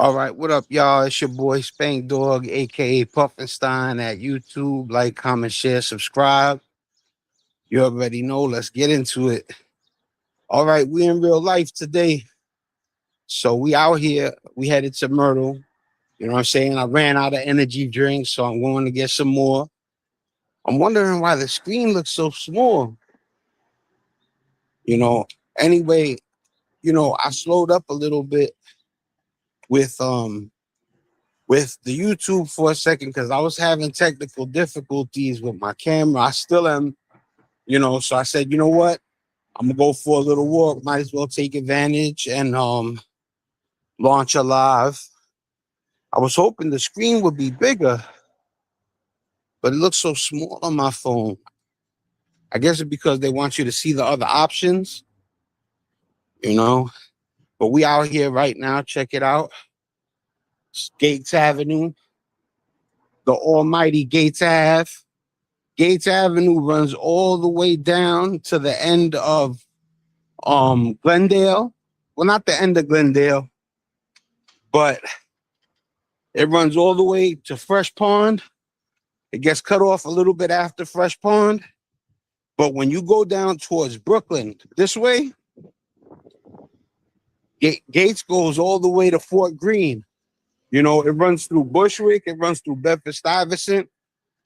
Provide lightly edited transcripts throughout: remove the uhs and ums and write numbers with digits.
All right, what up, y'all? It's your boy Spank Dog, aka Puffinstein at YouTube. Like, comment, share, subscribe. You already know. Let's get into it. All right, we in real life today. So we out here. We headed to Myrtle. You know what I'm saying? I ran out of energy drinks, so I'm going to get some more. I'm wondering why the screen looks so small. You know. Anyway, I slowed up a little bit with with the YouTube for a second because I was having technical difficulties with my camera. I still am, so I said, you know what? I'm gonna go for a little walk. Might as well take advantage and launch a live. I was hoping the screen would be bigger, but it looks so small on my phone. I guess it's because they want you to see the other options, you know. But we out here right now. Check it out. Gates Avenue, the almighty Gates Ave. Gates Avenue runs all the way down to the end of Glendale. Well, not the end of Glendale, but it runs all the way to Fresh Pond. It gets cut off a little bit after Fresh Pond. But when you go down towards Brooklyn this way, Gates goes all the way to Fort Greene. It runs through Bushwick, it runs through Bedford Stuyvesant,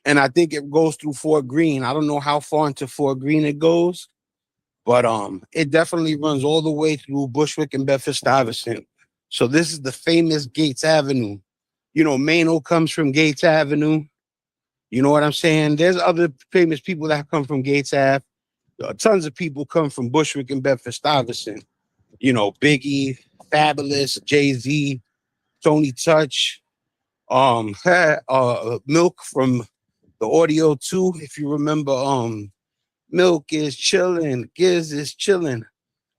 and I think it goes through Fort Greene. I don't know how far into Fort Greene it goes, but it definitely runs all the way through Bushwick and Bedford Stuyvesant. So this is the famous Gates Avenue. Mano comes from Gates Avenue. You know what I'm saying? There's other famous people that come from Gates Ave. Tons of people come from Bushwick and Bedford Stuyvesant. Biggie, Fabulous, Jay-Z, Tony Touch, Milk from the Audio 2. If you remember, Milk is chilling, Giz is chilling.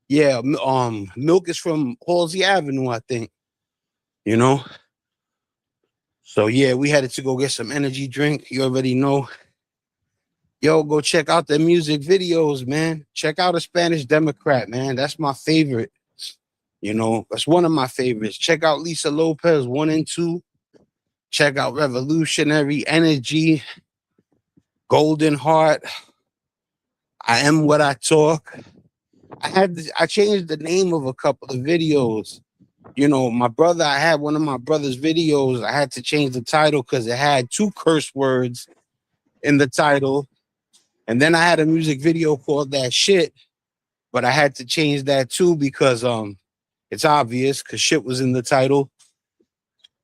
Yeah, Milk is from Halsey Avenue, I think. You know. So yeah, we had to go get some energy drink. You already know. Yo, go check out the music videos, man. Check out a Spanish Democrat, man. That's my favorite. That's one of my favorites. Check out Lisa Lopez 1 and 2. Check out Revolutionary Energy, Golden Heart. I Am What I Talk. I changed the name of a couple of videos. I had one of my brother's videos. I had to change the title because it had 2 curse words in the title. And then I had a music video called That Shit, but I had to change that too because it's obvious because shit was in the title.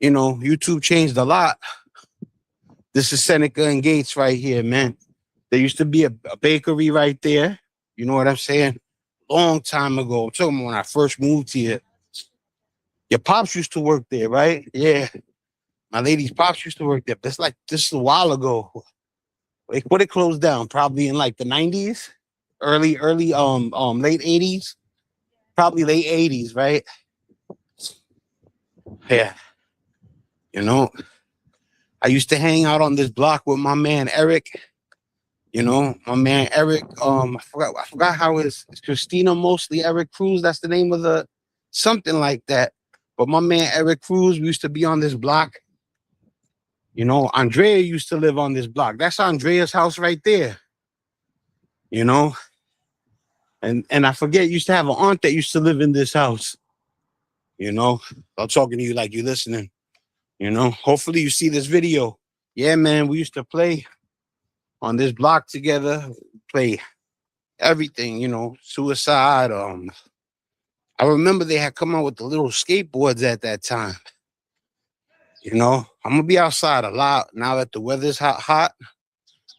YouTube changed a lot. This is Seneca and Gates right here, man. There used to be a bakery right there. You know what I'm saying? Long time ago. I'm talking about when I first moved here. Your pops used to work there, right? Yeah. My lady's pops used to work there. This is a while ago. Like what it closed down, probably in like the 90s, early, late 80s, probably late 80s, right? Yeah. I used to hang out on this block with my man Eric. My man Eric. I forgot how it's Christina mostly Eric Cruz. That's the name of the something like that. But my man Eric Cruz, we used to be on this block. Andrea used to live on this block. That's Andrea's house right there. And I forget, used to have an aunt that used to live in this house. I'm talking to you like you're listening. Hopefully you see this video. Yeah, man, we used to play on this block together, play everything, suicide. I remember they had come out with the little skateboards at that time. I'm gonna be outside a lot now that the weather's hot.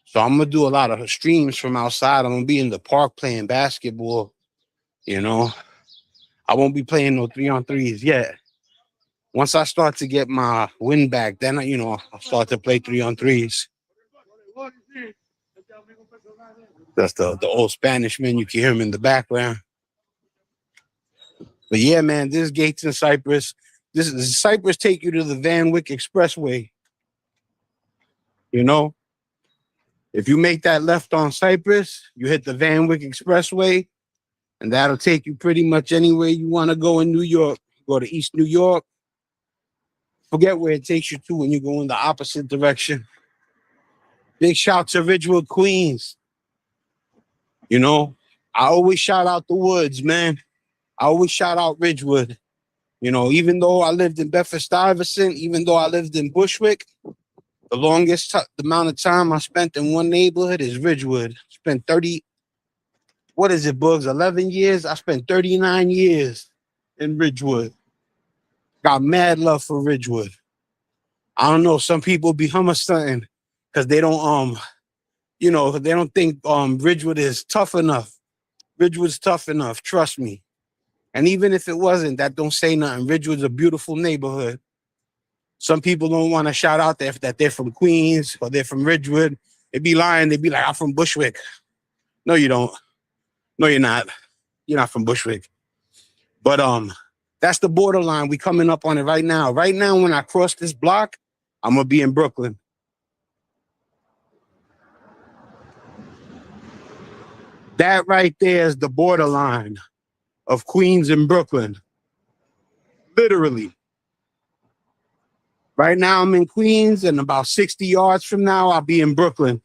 So I'm gonna do a lot of streams from outside. I'm gonna be in the park playing basketball. I won't be playing no 3-on-3s yet. Once I start to get my win back, then I'll start to play 3-on-3s. That's the old Spanish man. You can hear him in the background. But yeah, man, this is Gates in Cypress. Cypress take you to the Van Wyck Expressway. If you make that left on Cypress, you hit the Van Wyck Expressway, and that'll take you pretty much anywhere you want to go in New York. Go to East New York, Forget where it takes you to when you go in the opposite direction. Big shout to Ridgewood, Queens. You know, I always shout out the woods, man. I always shout out Ridgewood. You know, even though I lived in Bedford-Stuyvesant, even though I lived in Bushwick, the longest the amount of time I spent in one neighborhood is Ridgewood. Spent 30, what is it, Bugs? 11 years? I spent 39 years in Ridgewood. Got mad love for Ridgewood. I don't know. Some people be hummer stunting because they don't they don't think Ridgewood is tough enough. Ridgewood's tough enough, trust me. And even if it wasn't, that don't say nothing. Ridgewood's a beautiful neighborhood. Some people don't want to shout out that they're from Queens or they're from Ridgewood. They be lying. They be like, I'm from Bushwick. No, you don't. No, you're not. You're not from Bushwick. But that's the borderline. We coming up on it right now. Right now, when I cross this block, I'm gonna be in Brooklyn. That right there is the borderline of Queens and Brooklyn. Literally. Right now, I'm in Queens, and about 60 yards from now, I'll be in Brooklyn.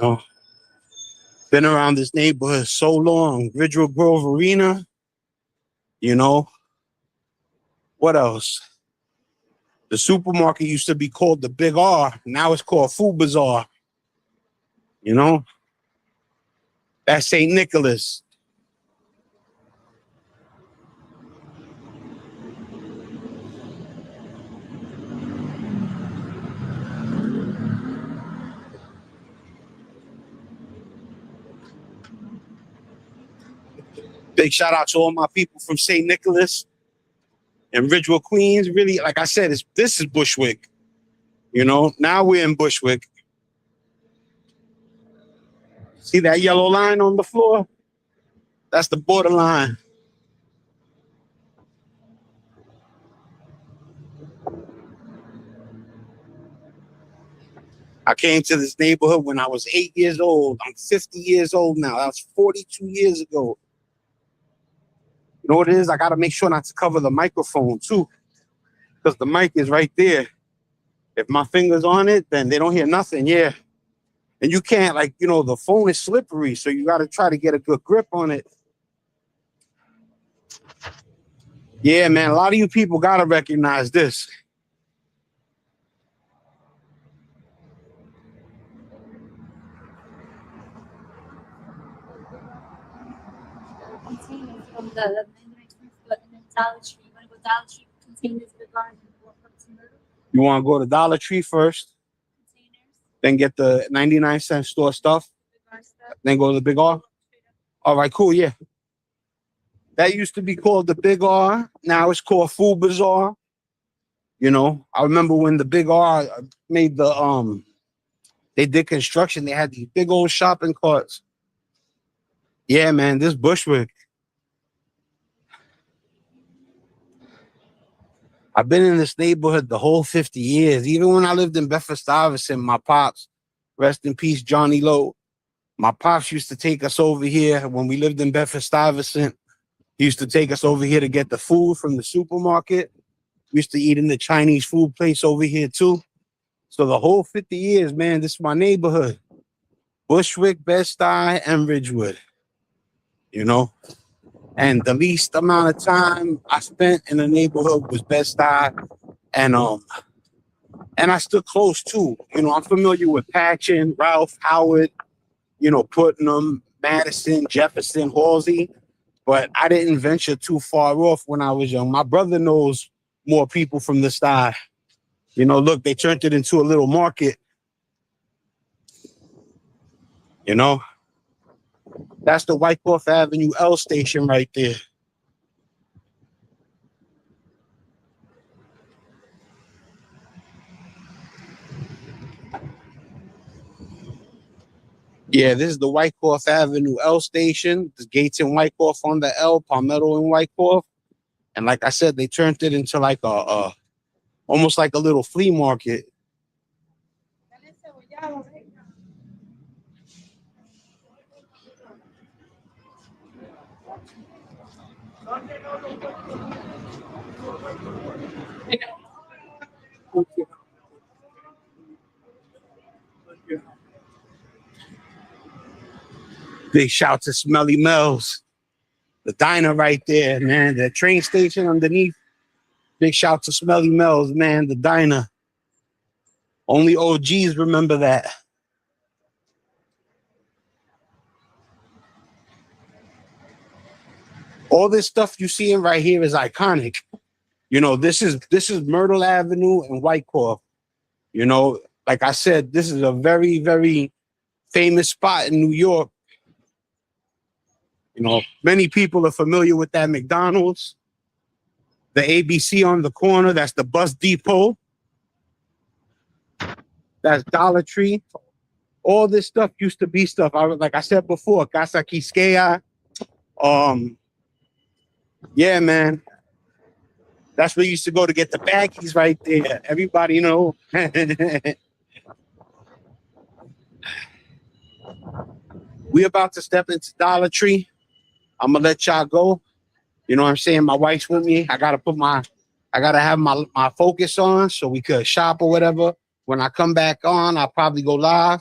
Oh, been around this neighborhood so long. Ridgewood Grove Arena. You know, what else? The supermarket used to be called the Big R. Now it's called Food Bazaar. You know, that's St. Nicholas. Big shout out to all my people from St. Nicholas and Ridgewood, Queens. Really, like I said, this is Bushwick. You know, now we're in Bushwick. See that yellow line on the floor? That's the borderline. I came to this neighborhood when I was 8 years old. I'm 50 years old now. That was 42 years ago. You know what it is? I got to make sure not to cover the microphone too, because the mic is right there. If my finger's on it, then they don't hear nothing. Yeah. And you can't, the phone is slippery, so you got to try to get a good grip on it. Yeah, man, a lot of you people got to recognize this. From the Dollar Tree. You want to go Dollar Tree containers with lines and walk up to Myrtle? You want to go to Dollar Tree first, then get the 99-cent store stuff, then go to the Big R? All right, cool, yeah. That used to be called the Big R. Now it's called Food Bazaar. You know, I remember when the Big R made they did construction, they had these big old shopping carts. Yeah, man, this Bushwick. I've been in this neighborhood the whole 50 years. Even when I lived in Bedford-Stuyvesant, my pops, rest in peace, Johnny Lowe, my pops used to take us over here when we lived in Bedford-Stuyvesant. He used to take us over here to get the food from the supermarket. We used to eat in the Chinese food place over here too. So the whole 50 years, man, this is my neighborhood. Bushwick, Bed-Stuy, and Ridgewood. You know? And the least amount of time I spent in the neighborhood was Bed-Stuy. And I stood close too. You know, I'm familiar with Patchen, Ralph, Howard, Putnam, Madison, Jefferson, Halsey. But I didn't venture too far off when I was young. My brother knows more people from the Stuy. You know, look, they turned it into a little market. You know, that's the Wyckoff Avenue L station right there. Yeah, this is the Wyckoff Avenue L station. The gates in Wyckoff on the L, Palmetto in Wyckoff. And like I said, they turned it into like almost like a little flea market. Big shout to Smelly Mel's, the diner right there, man. The train station underneath. Big shout to Smelly Mel's, man. The diner. Only OGs remember that. All this stuff you seeing right here is iconic. You know, this is Myrtle Avenue and Whitecroft. You know, like I said, this is a very, very famous spot in New York. You know, many people are familiar with that McDonald's, the ABC on the corner. That's the bus depot. That's Dollar Tree. All this stuff used to be stuff. Like I said before, Casa Quisqueya. Yeah, man. That's where you used to go to get the baggies right there. Everybody know. We about to step into Dollar Tree. I'm gonna let y'all go. You know what I'm saying? My wife's with me. I gotta have my focus on so we could shop or whatever. When I come back on, I'll probably go live.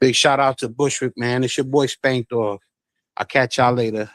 Big shout out to Bushwick, man. It's your boy Spank Dog. I'll catch y'all later.